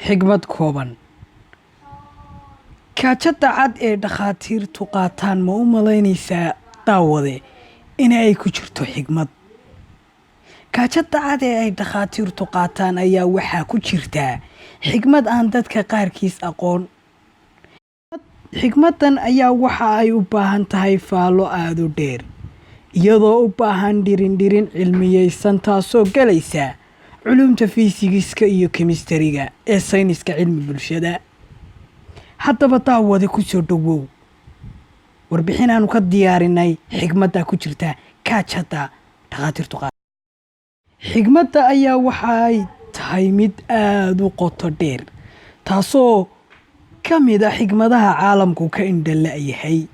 xigmad kooban. Kaajada cad ee dhakhaatiirtu qaataan ma u malaynaysaa daawade inay ku jirto xigmad? Kaajada cad ee ay dhakhaatiirtu qaataan ayaa waxaa ku jirta xigmad aan dadka qaarkiis aqoon. Xigmadan ayaa waxa ay u baahan tahay faallo aad u dheer, iyadoo u baahan dhirin cilmiyeysan taasoo galaysa culumta fiisigiska iyo kemistariga ee sayniska cilmi bulshada. Haddaba daawade ku soo dhawow warbixin aanu ka diyaarinay xigmadda ku jirta kaajada dhakhaatiirtu qaataan. Xigmadda ayaa waxa ay tahay mid aad u qoto dheer, taasoo ka mid ah xigmadaha caalamku ka indhala-yahay.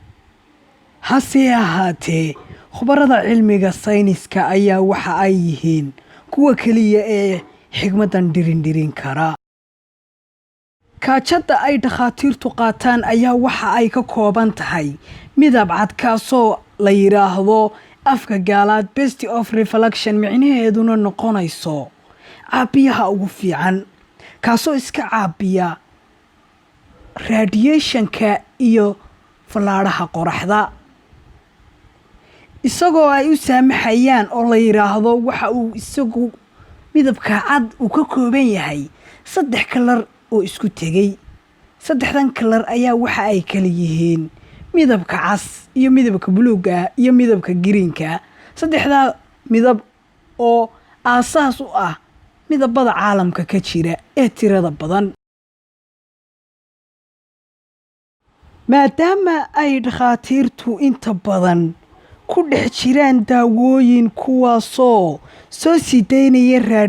Hase ahaatee, khubarada cilmiga sayniska ayaa waxa ay yihiin kuwa keliya ee xigmadan dhirin kara. Kaajada ay dhakhaatiirtu qaataan ayaa waxa ay ka kooban tahay midab cad kaasoo la yiraahdo afka gaalaad best of reflection, micnaheeduna noqonayso caabiyaha ugu fiican, kaasoo iska caabiya radiationka iyo falaadhaha qoraxda, isagoo ay u saamaxayaan oo la yiraahdo waxa uu isagu midabka cad uu ka kooban yahay 3 kalar oo isku tegay. 3dan kalar ayaa waxa ay kala yihiin midabka cas iyo midabka buluuga iyo midabka greenka. 3da midab oo aasaas u ah midabada caalamka ka jira ee tirada badan. maadaama ay dhakhaatiirtu inta badan ku dhex jiraan daawooyin kuwaasoo soo sii daynaya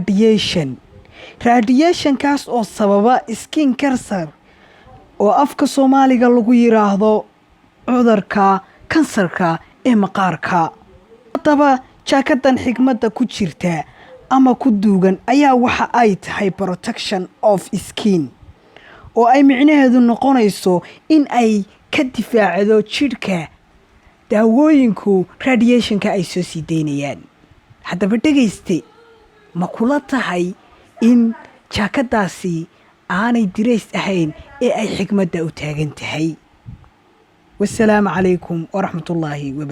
radiationkaas oo sababa skin cancer oo afka Soomaaliga lagu yiraahdo cudurka kansarka ee maqaarka. Haddaba jaakadan xigmadda ku jirta ama ku duugan ayaa waxa ay tahay protection of skin, oo ay micnaheedu noqonayso in ay ka difaacdo jidhka daawooyinku radiationka ay soo sii daynayaan. Haddaba dhagayste, ma kula tahay in jaakadaasi aanay dirays ahayn ee ay xigmadda u taagan tahay? Wassalaamu calaykum waraxmatullaahi wabarakaatuh.